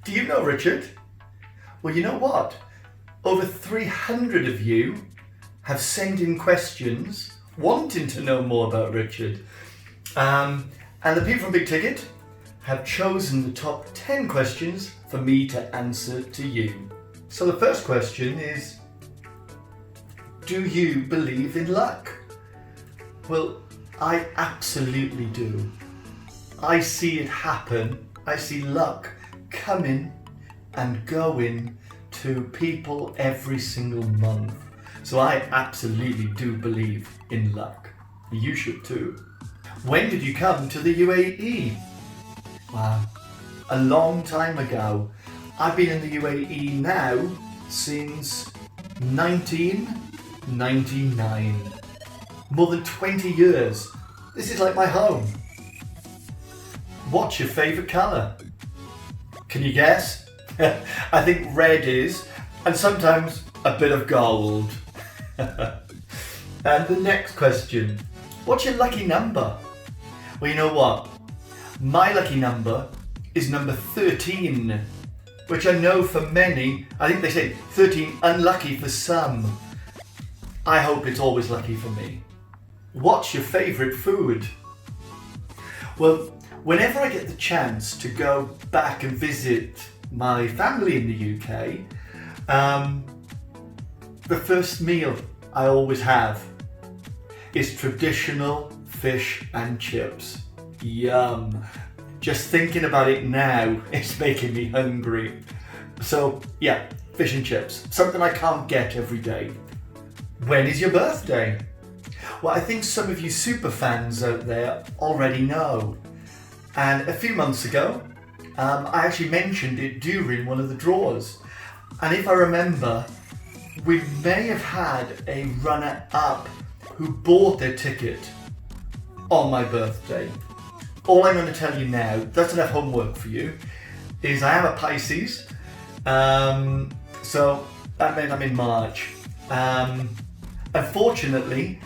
Do you know Richard? Well, you know what? Over 300 of you have sent in questions wanting to know more about Richard. And the people from Big Ticket have chosen the top 10 questions for me to answer to you. So the first question is, do you believe in luck? Well, I absolutely do. I see it happen. I see luck coming and going to people every single month. So I absolutely do believe in luck. You should too. When did you come to the UAE? Wow, a long time ago. I've been in the UAE now since 1999. More than 20 years. This is like my home. What's your favourite colour? Can you guess? I think red is, and sometimes a bit of gold. And the next question, what's your lucky number? Well, you know what? My lucky number is number 13, which I know for many, I think they say 13 unlucky for some. I hope it's always lucky for me. What's your favourite food? Well, whenever I get the chance to go back and visit my family in the UK, the first meal I always have is traditional fish and chips. Yum. Just thinking about it now, it's making me hungry. So yeah, fish and chips, something I can't get every day. When is your birthday? Well, I think some of you super fans out there already know. And a few months ago, I actually mentioned it during one of the draws. And if I remember, we may have had a runner-up who bought their ticket on my birthday. All I'm going to tell you now, that's enough homework for you, is I am a Pisces. So that meant I'm in March. Unfortunately,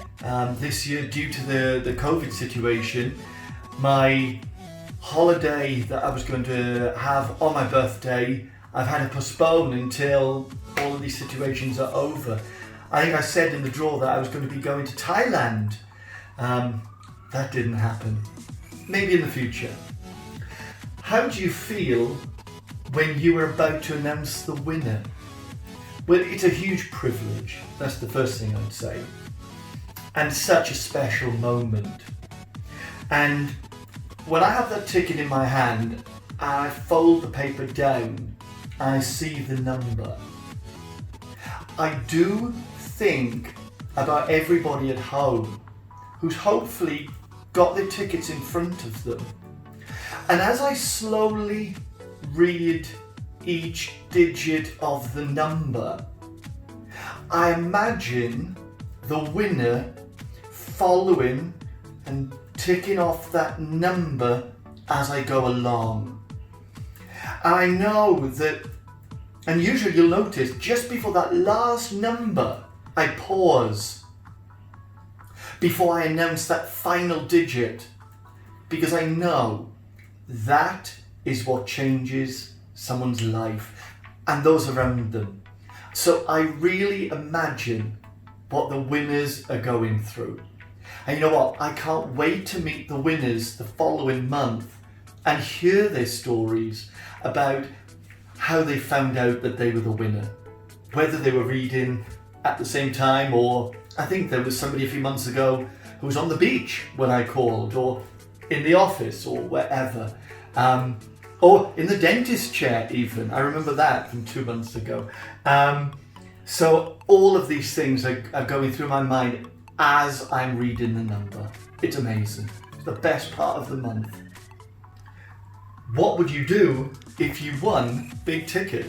this year, due to the COVID situation, my holiday that I was going to have on my birthday, I've had to postpone until all of these situations are over. I think I said in the draw that I was going to be going to Thailand. That didn't happen. Maybe in the future. How do you feel when you were about to announce the winner? Well, it's a huge privilege. That's the first thing I'd say. And such a special moment. And when I have that ticket in my hand and I fold the paper down, I see the number. I do think about everybody at home who's hopefully got their tickets in front of them. And as I slowly read each digit of the number, I imagine the winner following and ticking off that number as I go along. And I know that, and usually you'll notice, just before that last number, I pause before I announce that final digit, because I know that is what changes someone's life and those around them. So I really imagine what the winners are going through. And you know what? I can't wait to meet the winners the following month and hear their stories about how they found out that they were the winner. Whether they were reading at the same time, or I think there was somebody a few months ago who was on the beach when I called, or in the office, or wherever. Or in the dentist chair even. I remember that from 2 months ago. So all of these things are going through my mind as I'm reading the number. It's amazing. It's the best part of the month. What would you do if you won Big Ticket?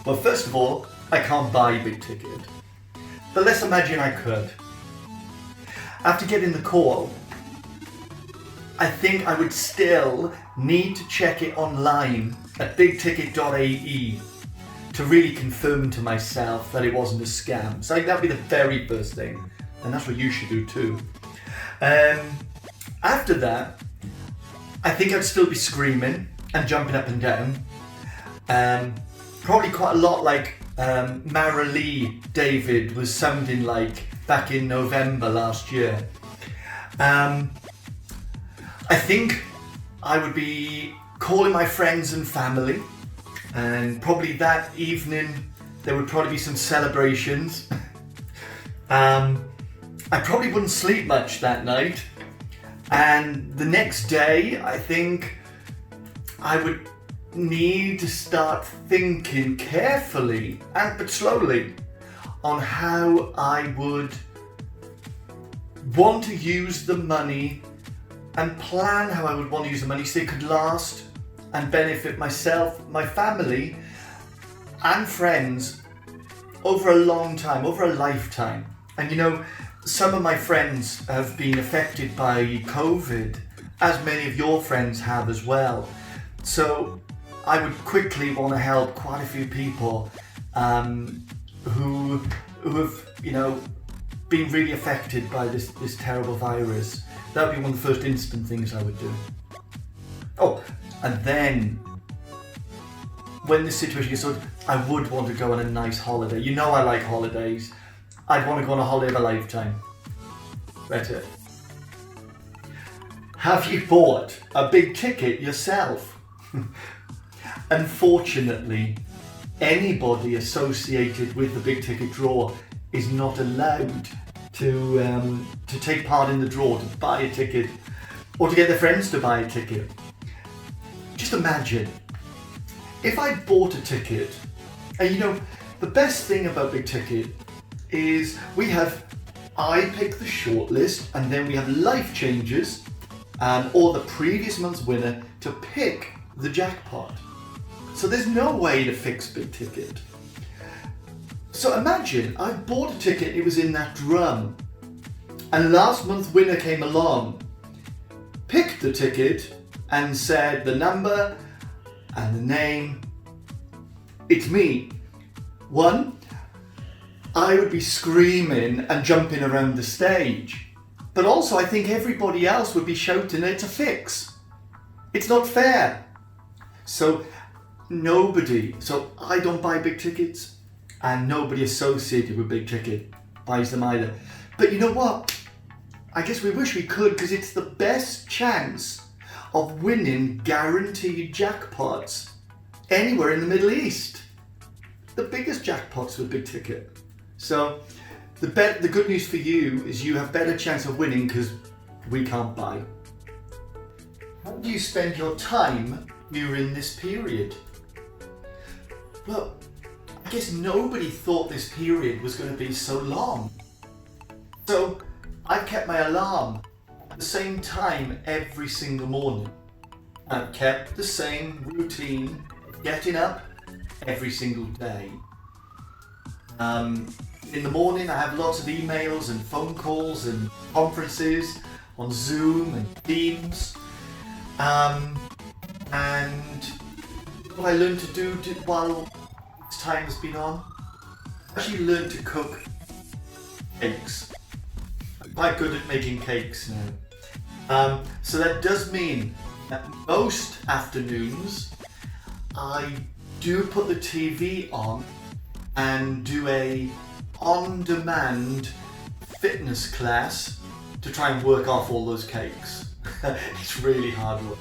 Well, first of all, I can't buy Big Ticket. But let's imagine I could. After getting the call, I think I would still need to check it online at bigticket.ae to really confirm to myself that it wasn't a scam. So I think that would be the very first thing, and that's what you should do too. After that, I think I'd still be screaming and jumping up and down, Probably quite a lot like Marilee David was sounding like back in November last year. I think I would be calling my friends and family, and probably that evening there would probably be some celebrations. I probably wouldn't sleep much that night, and the next day I think I would need to start thinking carefully but slowly on how I would want to use the money and plan how I would want to use the money so it could last and benefit myself, my family and friends over a long time, over a lifetime. And you know, some of my friends have been affected by COVID, as many of your friends have as well. So I would quickly want to help quite a few people who have, you know, been really affected by this terrible virus. That would be one of the first instant things I would do. Oh, and then when this situation gets sorted, I would want to go on a nice holiday. You know I like holidays. I'd want to go on a holiday of a lifetime. That's it. Have you bought a big ticket yourself? Unfortunately, anybody associated with the big ticket draw is not allowed to take part in the draw, to buy a ticket, or to get their friends to buy a ticket. Just imagine, if I bought a ticket, and you know, the best thing about big ticket is I pick the shortlist, and then we have life changers or the previous month's winner to pick the jackpot. So there's no way to fix big ticket. So imagine I bought a ticket, it was in that drum, and last month's winner came along, picked the ticket and said the number and the name. It's me. One, I would be screaming and jumping around the stage. But also I think everybody else would be shouting it to fix. It's not fair. So I don't buy big tickets, and nobody associated with big ticket buys them either. But you know what? I guess we wish we could, because it's the best chance of winning guaranteed jackpots anywhere in the Middle East. The biggest jackpots with big ticket. So the good news for you is you have better chance of winning because we can't buy. How do you spend your time during this period? Well, I guess nobody thought this period was going to be so long. So I've kept my alarm at the same time every single morning. I've kept the same routine of getting up every single day. In the morning I have lots of emails and phone calls and conferences on Zoom and Teams. And what I learned to do while this time has been on, I actually learned to cook cakes. I'm quite good at making cakes now. So that does mean that most afternoons I do put the TV on and do a on-demand fitness class to try and work off all those cakes. It's really hard work.